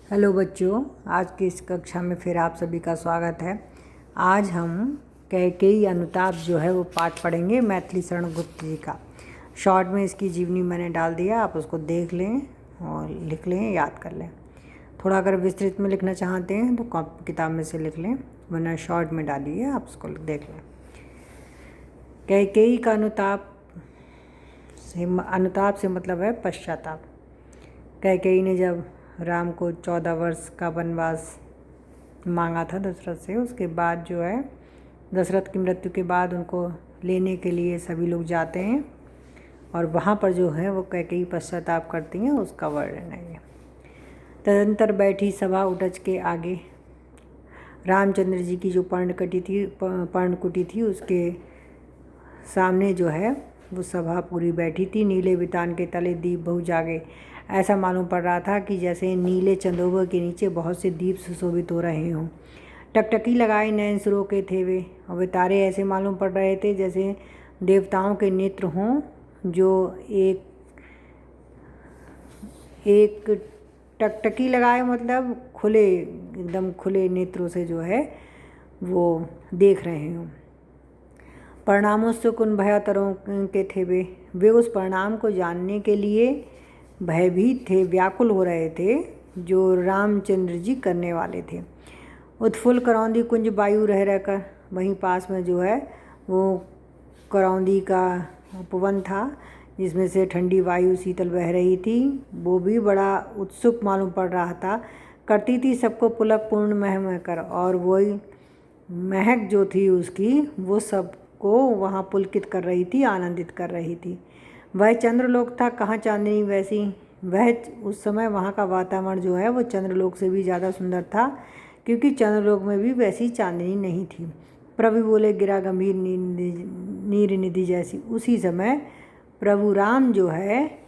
Hello बच्चों, आज की इस कक्षा में फिर आप सभी का स्वागत है। आज हम कैकेयी अनुताप जो है वो पाठ पढ़ेंगे मैथिली शरण गुप्त जी का। शॉर्ट में इसकी जीवनी मैंने डाल दिया, आप उसको देख लें और लिख लें, याद कर लें। थोड़ा अगर विस्तृत में लिखना चाहते हैं तो किताब में से लिख लें, वरना शॉर्ट में डालिए, आप उसको देख लें। कैकेयी का अनुताप से मतलब है पश्चाताप। कैकेयी ने जब राम को 14 वर्ष का वनवास मांगा था दशरथ से, उसके बाद जो है दशरथ की मृत्यु के बाद उनको लेने के लिए सभी लोग जाते हैं और वहाँ पर जो है वो कैकेयी पश्चाताप करती हैं, उसका वर्णन है ये। तदंतर बैठी सभा उटज के आगे, रामचंद्र जी की जो पर्णकुटी थी उसके सामने जो है वो सभा पूरी बैठी थी। नीले बितान के तले दीप बहु जागे। ऐसा मालूम पड़ रहा था कि जैसे नीले चंदोबर के नीचे बहुत से दीप सुशोभित हो रहे हों। टकटकी लगाए नयन सुरों के थे वे, और वे तारे ऐसे मालूम पड़ रहे थे जैसे देवताओं के नेत्र हों, जो एक टकटकी लगाए मतलब खुले, एकदम खुले नेत्रों से जो है वो देख रहे हों। परिणामों से उन भयातरों के थे वे उस परिणाम को जानने के लिए भयभीत थे, व्याकुल हो रहे थे, जो रामचंद्र जी करने वाले थे। उत्फुल्ल करौंदी कुंज वायु रह रहकर, वहीं पास में जो है वो करौंदी का उपवन था जिसमें से ठंडी वायु शीतल बह रही थी। वो भी बड़ा उत्सुक मालूम पड़ रहा था, करती थी सबको पुलक पूर्ण मह कर, और वही महक जो थी उसकी वो सबको वहाँ पुलकित कर रही थी, आनंदित कर रही थी। वह चंद्रलोक था, कहाँ चांदनी वैसी। वह उस समय वहाँ का वातावरण जो है वो चंद्रलोक से भी ज़्यादा सुंदर था, क्योंकि चंद्रलोक में भी वैसी चांदनी नहीं थी। प्रभु बोले गिरा गंभीर नीर निधि जैसी। उसी समय प्रभु राम जो है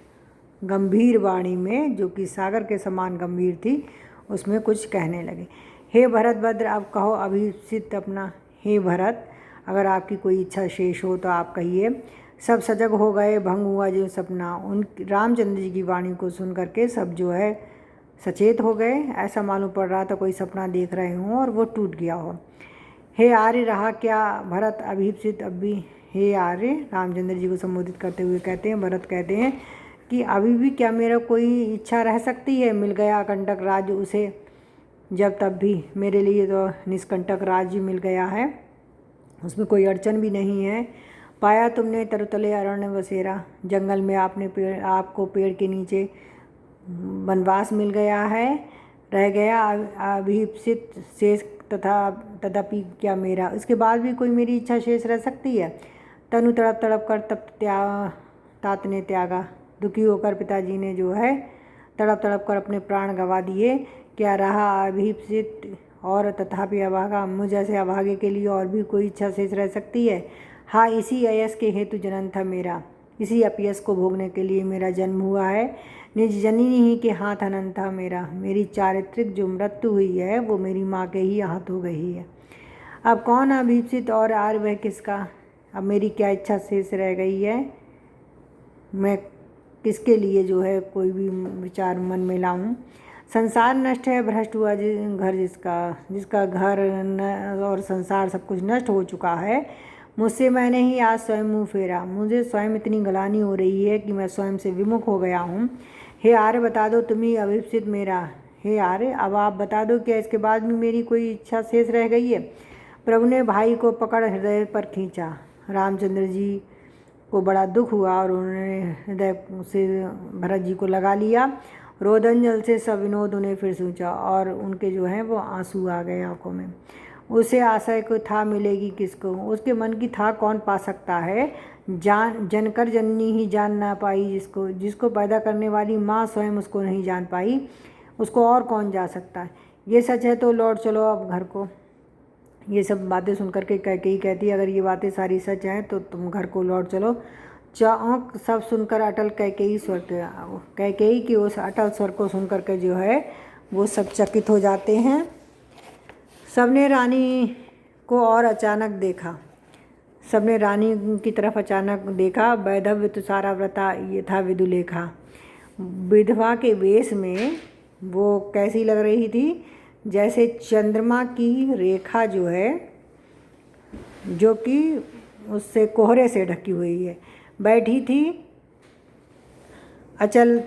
गंभीर वाणी में, जो कि सागर के समान गंभीर थी, उसमें कुछ कहने लगे। हे भरत भद्र, अब कहो अभिषिक्त अपना। हे भरत, अगर आपकी कोई इच्छा शेष हो तो आप कहिए। सब सजग हो गए, भंग हुआ जो सपना। उन रामचंद्र जी की वाणी को सुन करके सब जो है सचेत हो गए। ऐसा मालूम पड़ रहा था कोई सपना देख रहे हों और वो टूट गया हो। हे आर्य, रहा क्या भरत अभीप्सित अब भी। हे आर्य, रामचंद्र जी को संबोधित करते हुए कहते हैं, भरत कहते हैं कि अभी भी क्या मेरा कोई इच्छा रह सकती है। मिल गया कंटक राज्य उसे, जब तब भी मेरे लिए तो निष्कंटक राज्य मिल गया है, उसमें कोई अड़चन भी नहीं है। पाया तुमने तरुतले अरण्य बसेरा, जंगल में आपको पेड़ के नीचे वनवास मिल गया है। रह गया अभीप्सित शेष तथापि क्या मेरा, इसके बाद भी कोई मेरी इच्छा शेष रह सकती है। तनु तड़प तड़प कर तब तात ने त्यागा। दुखी होकर पिताजी ने जो है तड़प तड़प कर अपने प्राण गंवा दिए। क्या रहा अभीप्सित और तथापि अभागा, मुझ जैसे अभागे के लिए और भी कोई इच्छा शेष रह सकती है। हाँ, इसी अयस के हेतु जन्म था मेरा, इसी अपयस को भोगने के लिए मेरा जन्म हुआ है। निज जननी ही के हाथ अनंत था मेरा, मेरी चारित्रिक जो मृत्यु हुई है वो मेरी माँ के ही हाथ हो गई है। अब कौन अभीप्सित और आर्य वह किसका, अब मेरी क्या इच्छा शेष रह गई है। मैं किसके लिए जो है कोई भी विचार मन में लाऊं। संसार नष्ट है, भ्रष्ट हुआ घर जिसका घर और संसार सब कुछ नष्ट हो चुका है। मुझसे मैंने ही आज स्वयं मुँह फेरा। मुझे स्वयं इतनी गलानी हो रही है कि मैं स्वयं से विमुख हो गया हूँ। हे आर्य, बता दो तुम ही अभीप्सित मेरा। हे आर्य, अब आप बता दो क्या इसके बाद भी मेरी कोई इच्छा शेष रह गई है। प्रभु ने भाई को पकड़ हृदय पर खींचा। रामचंद्र जी को बड़ा दुख हुआ और उन्होंने हृदय से भरत जी को लगा लिया। रोदन जल से सब विनोद उन्हें फिर सोचा, और उनके जो हैं वो आंसू आ गए आंखों में। उसे आशय को था मिलेगी किसको, उसके मन की था कौन पा सकता है। जनकर जननी ही जान ना पाई जिसको पैदा करने वाली माँ स्वयं उसको नहीं जान पाई, उसको और कौन जा सकता है। ये सच है तो लौट चलो अब घर को। ये सब बातें सुनकर के कैकेयी कहती है, अगर ये बातें सारी सच हैं तो तुम घर को लौट चलो। चौंक सब सुनकर अटल कैकेयी की उस अटल स्वर को सुनकर के जो है वो सब चकित हो जाते हैं। सबने रानी को और अचानक देखा, सबने रानी की तरफ अचानक देखा। वैधव्य तुषारा व्रता ये था विदुलेखा, विधवा के वेश में वो कैसी लग रही थी, जैसे चंद्रमा की रेखा जो है, जो कि उससे कोहरे से ढकी हुई है, बैठी थी अचल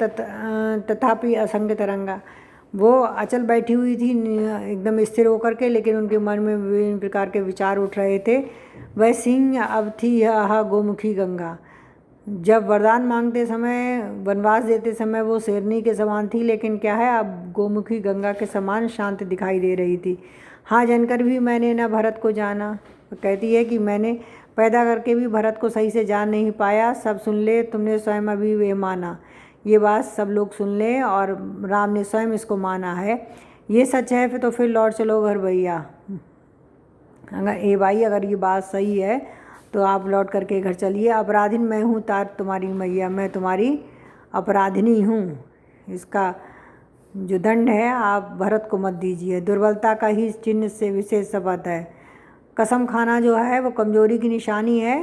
तथापि असंग तरंगा। वो अचल बैठी हुई थी एकदम स्थिर होकर के, लेकिन उनके मन में विभिन्न प्रकार के विचार उठ रहे थे। वह सिंह अब थी यह गोमुखी गंगा। जब वरदान मांगते समय, वनवास देते समय वो शेरनी के समान थी, लेकिन क्या है, अब गोमुखी गंगा के समान शांत दिखाई दे रही थी। हाँ जानकर भी मैंने न भरत को जाना। कहती है कि मैंने पैदा करके भी भरत को सही से जान नहीं पाया। सब सुन ले, तुमने स्वयं अभी वे माना। ये बात सब लोग सुन लें, और राम ने स्वयं इसको माना है। ये सच है तो फिर लौट चलो घर भैया। अगर ए भाई, अगर ये बात सही है तो आप लौट करके घर चलिए। अपराधिन मैं हूँ तार तुम्हारी मैया, मैं तुम्हारी अपराधिनी हूँ। इसका जो दंड है आप भरत को मत दीजिए। दुर्बलता का ही चिन्ह से विशेष शपथ है। कसम खाना जो है वो कमजोरी की निशानी है,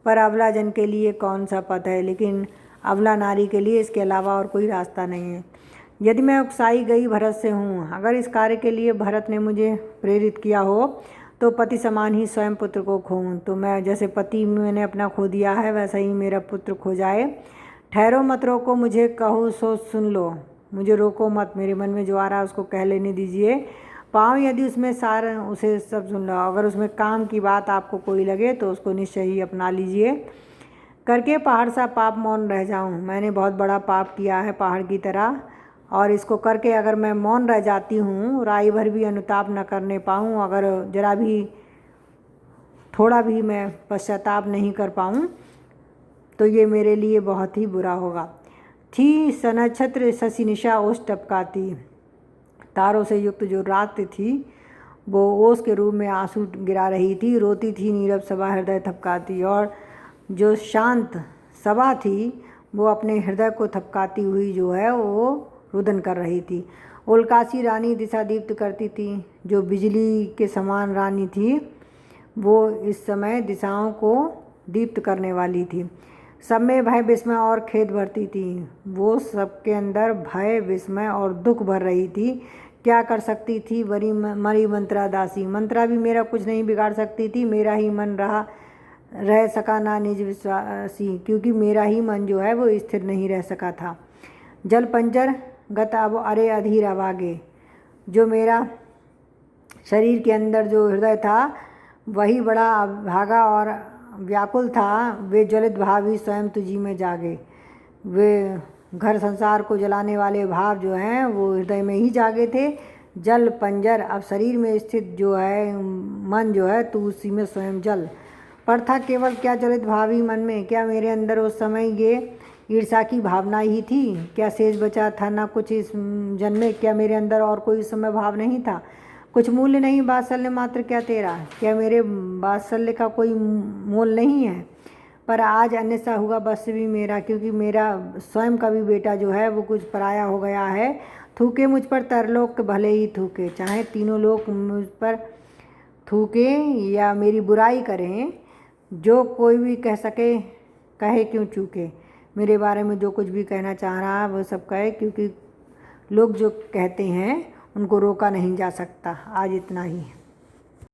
पर अबला जन के लिए कौन सा पथ है, लेकिन अबला नारी के लिए इसके अलावा और कोई रास्ता नहीं है। यदि मैं उकसाई गई भरत से हूँ, अगर इस कार्य के लिए भरत ने मुझे प्रेरित किया हो, तो पति समान ही स्वयं पुत्र को खोऊं। तो मैं जैसे पति मैंने अपना खो दिया है, वैसा ही मेरा पुत्र खो जाए। ठहरो मत रोको मुझे, कहो सो सुन लो। मुझे रोको मत, मेरे मन में जो आ रहा है उसको कह लेने दीजिए। पाऊँ यदि उसमें सार, उसे सब सुन लो। अगर उसमें काम की बात आपको कोई लगे तो उसको निश्चय ही अपना लीजिए। करके पहाड़ सा पाप मौन रह जाऊं। मैंने बहुत बड़ा पाप किया है पहाड़ की तरह, और इसको करके अगर मैं मौन रह जाती हूँ, राई भर भी अनुताप न करने पाऊँ, अगर जरा भी थोड़ा भी मैं पश्चाताप नहीं कर पाऊँ, तो ये मेरे लिए बहुत ही बुरा होगा। थी सनक्षत्र शशि निशा ओस टपकाती। तारों से युक्त जो रात थी वो ओस के रूप में आंसू गिरा रही थी, रोती थी नीरव सभा हृदय थपकाती। और जो शांत सभा थी वो अपने हृदय को थपकाती हुई जो है वो रुदन कर रही थी। उल्कासी रानी दिशा दीप्त करती थी। जो बिजली के समान रानी थी वो इस समय दिशाओं को दीप्त करने वाली थी। सब में भय विस्मय और खेद भरती थी। वो सबके अंदर भय विस्मय और दुख भर रही थी। क्या कर सकती थी मरी मंत्रा दासी। मंत्रा भी मेरा कुछ नहीं बिगाड़ सकती थी। मेरा ही मन रह सका ना निज विश्वासी, क्योंकि मेरा ही मन जो है वो स्थिर नहीं रह सका था। जल पंजर गत अब अरे अधीर अभागे। जो मेरा शरीर के अंदर जो हृदय था वही बड़ा भागा और व्याकुल था। वे ज्वलित भाव ही स्वयं तुझी में जागे। वे घर संसार को जलाने वाले भाव जो हैं वो हृदय में ही जागे थे। जल पंजर, अब शरीर में स्थित जो है मन जो है तू उसी में स्वयं जल। पर था केवल क्या ज्वलित भाव ही मन में। क्या मेरे अंदर उस समय ये ईर्षा की भावना ही थी। क्या शेष बचा था ना कुछ इस जन्म में। क्या मेरे अंदर और कोई उस समय भाव नहीं था। कुछ मूल्य नहीं वात्सल्य मात्र क्या तेरा। क्या मेरे वात्सल्य का कोई मोल नहीं है। पर आज अन्य सा हुआ बस भी मेरा, क्योंकि मेरा स्वयं का भी बेटा जो है वो कुछ पराया हो गया है। थूके मुझ पर तरलोक भले ही थूके, चाहे तीनों लोग मुझ पर थूके या मेरी बुराई करें, जो कोई भी कह सके कहे क्यों चूके। मेरे बारे में जो कुछ भी कहना चाह रहा है वो सब कहे, क्योंकि लोग जो कहते हैं उनको रोका नहीं जा सकता। आज इतना ही।